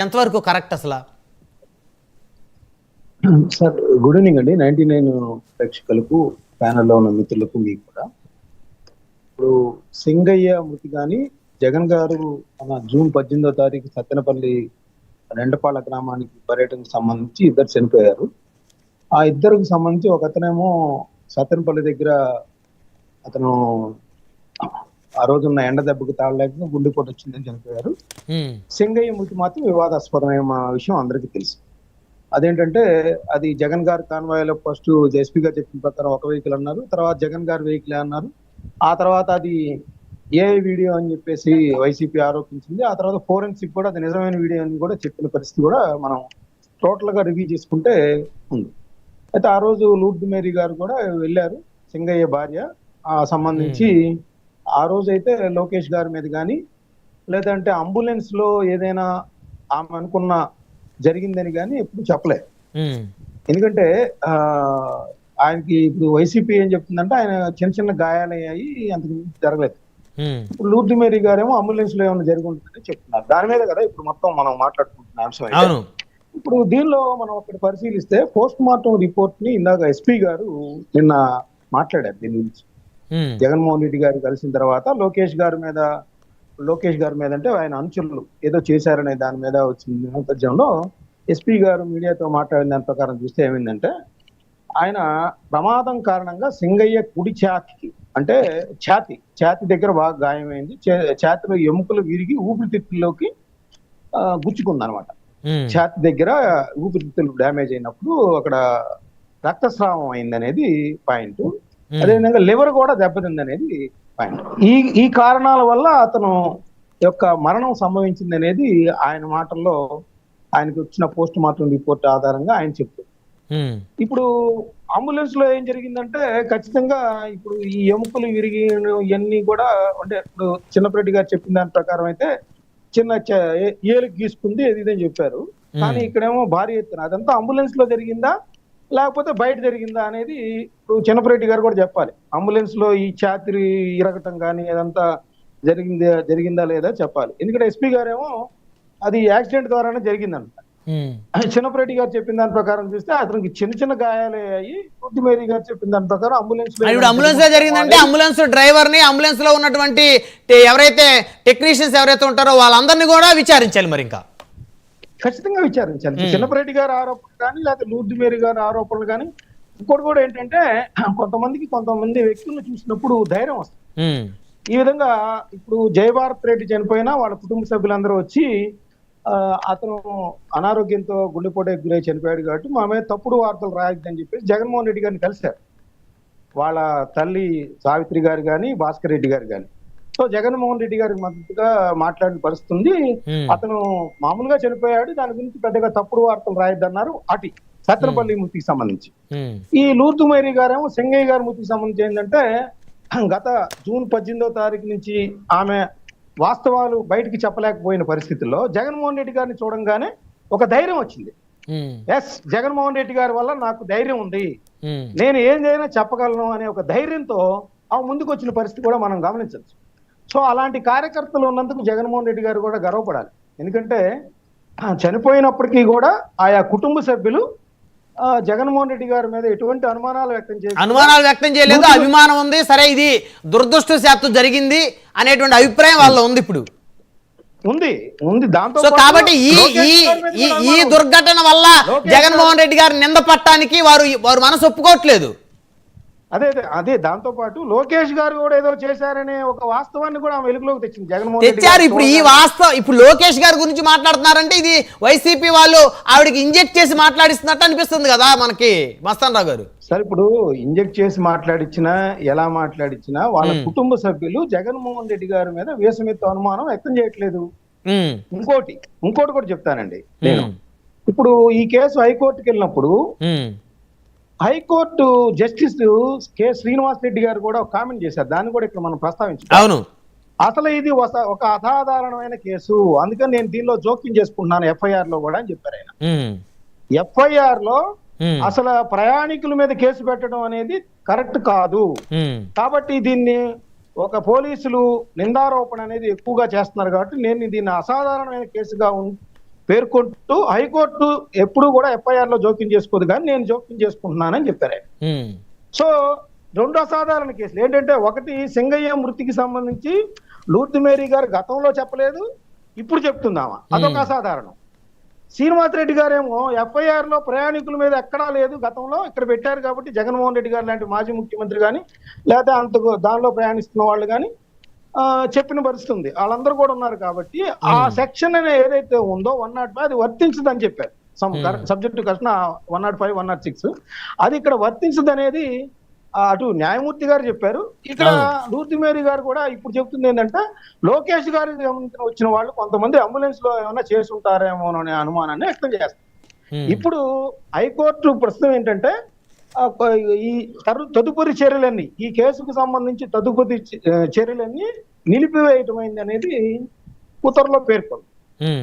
ఎంతవరకు కరెక్ట్ అసలు? Sir good evening అండి. 99 ప్రేక్షకులకు, ప్యానెల్లో ఉన్న మిత్రులకు, మీకు కూడా. ఇప్పుడు సింగయ్య మృతి కానీ, జగన్ గారు మన జూన్ 18వ తారీఖు సత్తెనపల్లి రెండపాళ్ళ గ్రామానికి పర్యటనకు సంబంధించి ఇద్దరు చనిపోయారు. ఆ ఇద్దరికి సంబంధించి ఒక అతనేమో సత్తెనపల్లి దగ్గర అతను ఆ రోజున్న ఎండ దెబ్బకు తాళలేక గుండెపోటు వచ్చిందని చనిపోయారు. సింగయ్య మృతి మాత్రం వివాదాస్పదమైన విషయం అందరికీ తెలుసు. అదేంటంటే అది జగన్ గారి కాన్వాయ్లో ఫస్ట్ ఎస్పీ గారు చెప్పిన ప్రకారం ఒక వెహికల్ అన్నారు, తర్వాత జగన్ గారి వెహికల్ అన్నారు. ఆ తర్వాత అది ఏఐ వీడియో అని చెప్పేసి వైసీపీ ఆరోపించింది. ఆ తర్వాత ఫోరెన్సిక్ కూడా అది నిజమైన వీడియో అని కూడా చెప్పిన పరిస్థితి కూడా మనం టోటల్ గా రివ్యూ చేసుకుంటే ఉంది. అయితే ఆ రోజు లూర్ద్ మేరీ గారు కూడా వెళ్ళారు, సింగయ్య భార్య. ఆ సంబంధించి ఆ రోజు అయితే లోకేష్ గారి మీద కానీ, లేదంటే అంబులెన్స్ లో ఏదైనా ఆమె అనుకున్న జరిగిందని కానీ ఎప్పుడు చెప్పలేదు. ఎందుకంటే ఆయనకి ఇప్పుడు వైసీపీ ఏం చెప్తుందంటే ఆయన చిన్న చిన్న గాయాలయ్యాయి, అంతకు జరగలేదు. ఇప్పుడు లూర్ద్ మేరీ గారేమో అంబులెన్స్ లో ఏమైనా జరిగి ఉంటుందని చెప్తున్నారు. దాని మీద కదా ఇప్పుడు మొత్తం మనం మాట్లాడుకుంటున్న అంశం అయితే. ఇప్పుడు దీనిలో మనం ఒకటి పరిశీలిస్తే పోస్ట్ మార్టం రిపోర్ట్ ని ఇందాక ఎస్పీ గారు నిన్న మాట్లాడారు దీని గురించి. జగన్మోహన్ రెడ్డి గారు కలిసిన తర్వాత లోకేష్ గారి మీద అంటే ఆయన అనుచరులు ఏదో చేశారనే దాని మీద వచ్చిన నేపథ్యంలో ఎస్పీ గారు మీడియాతో మాట్లాడిన దాని ప్రకారం చూస్తే ఏమైందంటే, ఆయన ప్రమాదం కారణంగా సింగయ్య కుడి ఛాతికి అంటే ఛాతి దగ్గర బాగా గాయమైంది. ఛాతిలో ఎముకలు విరిగి ఊపిరితిత్తుల్లోకి గుచ్చుకుంది అనమాట. ఛాతి దగ్గర ఊపిరితిత్తులు డ్యామేజ్ అయినప్పుడు అక్కడ రక్తస్రావం అయింది అనేది పాయింట్. అదేవిధంగా లివర్ కూడా దెబ్బతింది అనేది పాయింట్. ఈ కారణాల వల్ల అతను యొక్క మరణం సంభవించింది అనేది ఆయన మాటల్లో, ఆయనకు వచ్చిన పోస్ట్ మార్టం రిపోర్ట్ ఆధారంగా ఆయన చెప్తారు. ఇప్పుడు అంబులెన్స్ లో ఏం జరిగిందంటే ఖచ్చితంగా ఇప్పుడు ఈ ఎముకలు విరిగి ఇవన్నీ కూడా అంటే ఇప్పుడు చిన్నపరెడ్డి గారు చెప్పిన దాని ప్రకారం అయితే చిన్న ఏలుకి గీసుకుంది ఇదని చెప్పారు. కానీ ఇక్కడేమో భారీ ఎత్తున అదంతా అంబులెన్స్ లో జరిగిందా లేకపోతే బయట జరిగిందా అనేది ఇప్పుడు చిన్నపరెడ్డి గారు కూడా చెప్పాలి. అంబులెన్స్ లో ఈ ఛాతి ఇరగటం కానీ అదంతా జరిగిందా లేదా చెప్పాలి. ఎందుకంటే ఎస్పీ గారేమో అది యాక్సిడెంట్ ద్వారానే జరిగిందంట. చిన్నపరెడ్డి గారు చెప్పిన దాని ప్రకారం చూస్తే అతనికి చిన్న చిన్న గాయాలే అయ్యి, లూర్ద్ మేరీ గారు చెప్పిన దాని ప్రకారం అంబులెన్స్ లో జరిగిందంటే అంబులెన్స్ డ్రైవర్ ని, అంబులెన్స్ లో ఉన్నటువంటి ఎవరైతే టెక్నీషియన్స్ ఎవరైతే ఉంటారో వాళ్ళందరినీ కూడా విచారించాలి. మరి ఇంకా ఖచ్చితంగా విచారించాలి. చిన్నపరెడ్డి గారి ఆరోపణలు కానీ లేకపోతే లూర్ద్ మేరీ గారి ఆరోపణలు కానీ. ఇంకోటి కూడా ఏంటంటే కొంతమంది వ్యక్తులను చూసినప్పుడు ధైర్యం వస్తుంది. ఈ విధంగా ఇప్పుడు జయభారత్ రెడ్డి చనిపోయినా వాళ్ళ కుటుంబ సభ్యులందరూ వచ్చి అతను అనారోగ్యంతో గుండెపోటుకు గురై చనిపోయాడు కాబట్టి మా మీద తప్పుడు వార్తలు రాయొద్దని చెప్పేసి జగన్మోహన్ రెడ్డి గారిని కలిశారు. వాళ్ళ తల్లి సావిత్రి గారు కానీ, భాస్కర్ రెడ్డి గారు కానీ. సో జగన్మోహన్ రెడ్డి గారికి మద్దతుగా మాట్లాడిన పరిస్థితి ఉంది. అతను మామూలుగా చనిపోయాడు, దాని గురించి పెద్దగా తప్పుడు వార్తలు రాయొద్దన్నారు. అటు సత్తెనపల్లి మృతికి సంబంధించి ఈ లూర్ద్ మేరీ గారేమో సింగయ్య గారి మృతికి సంబంధించి ఏంటంటే, గత జూన్ 18వ తారీఖు నుంచి ఆమె వాస్తవాలు బయటికి చెప్పలేకపోయిన పరిస్థితుల్లో జగన్మోహన్ రెడ్డి గారిని చూడంగానే ఒక ధైర్యం వచ్చింది. ఎస్, జగన్మోహన్ రెడ్డి గారి వల్ల నాకు ధైర్యం ఉంది, నేను ఏదైనా చెప్పగలను అనే ఒక ధైర్యంతో ఆమె ముందుకు వచ్చిన పరిస్థితి కూడా మనం గమనించవచ్చు. సో అలాంటి కార్యకర్తలు ఉన్నందుకు జగన్మోహన్ రెడ్డి గారు కూడా గర్వపడాలి. ఎందుకంటే చనిపోయినప్పటికీ కూడా ఆయా కుటుంబ సభ్యులు జగన్మోహన్ రెడ్డి గారి మీద ఎటువంటి అనుమానాలు వ్యక్తం చేయలేదు. అభిమానం ఉంది. సరే, ఇది దురదృష్టవశాత్తు జరిగింది అనేటువంటి అభిప్రాయం వాళ్ళ ఉంది. ఇప్పుడు ఉంది దాంతో కాబట్టి ఈ దుర్ఘటన వల్ల జగన్మోహన్ రెడ్డి గారు నింద పట్టడానికి వారు మనసు ఒప్పుకోవట్లేదు. అదే దాంతో పాటు లోకేష్ గారు కూడా ఏదో చేశారనే ఒక వాస్తవాన్ని కూడా వెలుగులోకి తెచ్చింది జగన్మోహన్ రెడ్డి తెచ్చారు. ఇప్పుడు లోకేష్ గారి గురించి మాట్లాడుతున్నారంటే ఇది వైసీపీ వాళ్ళు ఆవిడకి ఇంజెక్ట్ చేసి మాట్లాడిస్తున్నట్టు అనిపిస్తుంది కదా మనకి మస్తాన్ రావు గారు. సరే, ఇప్పుడు ఇంజెక్ట్ చేసి మాట్లాడిచ్చినా ఎలా మాట్లాడిచ్చినా వాళ్ళ కుటుంబ సభ్యులు జగన్మోహన్ రెడ్డి గారి మీద వేసమెత్తు అనుమానం వ్యక్తం చేయట్లేదు. ఇంకోటి కూడా చెప్తానండి నేను. ఇప్పుడు ఈ కేసు హైకోర్టుకి వెళ్ళినప్పుడు high court justice K Srinivas Reddy గారు కూడా కామెంట్ చేశారు. దాన్ని కూడా ఇక్కడ మనం ప్రస్తావించాం. అసలు ఇది ఒక అసాధారణమైన కేసు, అందుకని నేను దీనిలో జోక్యం చేసుకుంటున్నాను ఎఫ్ఐఆర్ లో కూడా అని చెప్పారు ఆయన. ఎఫ్ఐఆర్ లో అసలు ప్రయాణికుల మీద కేసు పెట్టడం అనేది కరెక్ట్ కాదు, కాబట్టి దీన్ని ఒక పోలీసులు నిందారోపణ అనేది ఎక్కువగా చేస్తున్నారు కాబట్టి నేను దీన్ని అసాధారణమైన కేసుగా పేర్కొంటూ హైకోర్టు ఎప్పుడు కూడా ఎఫ్ఐఆర్ లో జోక్యం చేసుకోదు, కానీ నేను జోక్యం చేసుకుంటున్నానని చెప్పారు ఆయన. ఉమ్, సో రెండు అసాధారణ కేసులు ఏంటంటే, ఒకటి సింగయ్య మృతికి సంబంధించి లూర్ది మేరీ గారు గతంలో చెప్పలేదు, ఇప్పుడు చెప్తుందామా, అదొక అసాధారణం. శ్రీనివాస్ రెడ్డి గారేమో ఎఫ్ఐఆర్ లో ప్రయాణికుల మీద ఎక్కడా లేదు, గతంలో ఇక్కడ పెట్టారు కాబట్టి జగన్మోహన్ రెడ్డి గారు లాంటి మాజీ ముఖ్యమంత్రి కానీ లేదా అంత దానిలో ప్రయాణిస్తున్న వాళ్ళు కానీ చెప్పిన పరిస్థితి ఉంది, వాళ్ళందరూ కూడా ఉన్నారు కాబట్టి ఆ సెక్షన్ అనే ఏదైతే ఉందో 105 అది వర్తించదని చెప్పారు. సబ్జెక్టు కృష్ణ 105, 106 అది ఇక్కడ వర్తించదు అనేది అటు న్యాయమూర్తి గారు చెప్పారు. ఇక్కడ లూర్ది మేరీ గారు కూడా ఇప్పుడు చెప్తుంది ఏంటంటే, లోకేష్ గారి వచ్చిన వాళ్ళు కొంతమంది అంబులెన్స్ లో ఏమైనా చేసి ఉంటారేమో అనే అనుమానాన్ని వ్యక్తం చేస్తారు. ఇప్పుడు హైకోర్టు ప్రస్తుతం ఏంటంటే ఈ తదుపరి చర్యలన్నీ, ఈ కేసుకు సంబంధించి తదుపరి చర్యలన్నీ నిలిపివేయటమైంది అనేది ఉత్తర్వులో పేర్కొంది.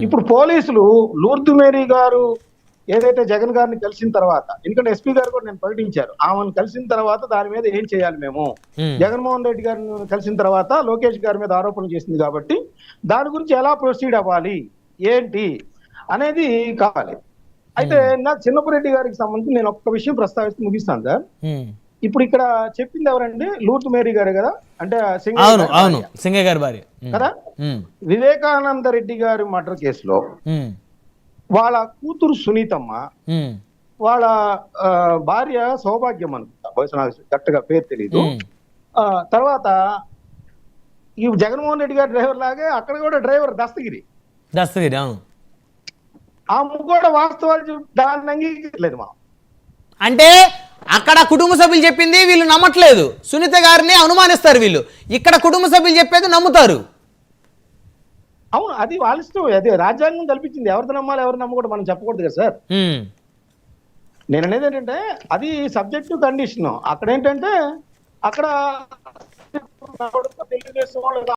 ఇప్పుడు పోలీసులు లూర్ది మేరీ గారు ఏదైతే జగన్ గారిని కలిసిన తర్వాత, ఎందుకంటే ఎస్పీ గారు కూడా నేను ప్రకటించారు, ఆమెను కలిసిన తర్వాత దాని మీద ఏం చేయాలి మేము, జగన్మోహన్ రెడ్డి గారిని కలిసిన తర్వాత లోకేష్ గారి మీద ఆరోపణలు చేసింది కాబట్టి దాని గురించి ఎలా ప్రొసీడ్ అవ్వాలి ఏంటి అనేది కావాలి. అయితే నా చిన్నపరెడ్డి గారికి సంబంధించి నేను ఒక్క విషయం ప్రస్తావిస్తూ ముగిస్తాను సార్. ఇప్పుడు ఇక్కడ చెప్పింది ఎవరండి, లూర్ది మేరీ గారే కదా, అంటే సింగయ్య గారి భార్య కదా. వివేకానంద రెడ్డి గారి మర్డర్ కేసులో వాళ్ళ కూతురు సునీతమ్మ, వాళ్ళ భార్య సౌభాగ్యం అనుకుంటా, బహుశా నాకు కరెక్ట్గా పేరు తెలీదు. తర్వాత ఈ జగన్మోహన్ రెడ్డి గారి డ్రైవర్ లాగే అక్కడ కూడా డ్రైవర్ దస్తగిరి అవును, ఆమె కూడా వాస్తవాలు దాన్ని అంగీకరించలేదు మనం. అంటే అక్కడ కుటుంబ సభ్యులు చెప్పింది వీళ్ళు నమ్మట్లేదు, సునీత గారిని అనుమానిస్తారు వీళ్ళు, ఇక్కడ కుటుంబ సభ్యులు చెప్పేది నమ్ముతారు. అవును, అది వాళ్ళ ఇష్టం, అది రాజ్యాంగం కల్పించింది, ఎవరితో నమ్మాలి ఎవరు నమ్మకూడదు మనం చెప్పకూడదు కదా సార్. నేను అనేది ఏంటంటే అది సబ్జెక్టివ్ కండిషన్. అక్కడ ఏంటంటే అక్కడ తెలుగుదేశం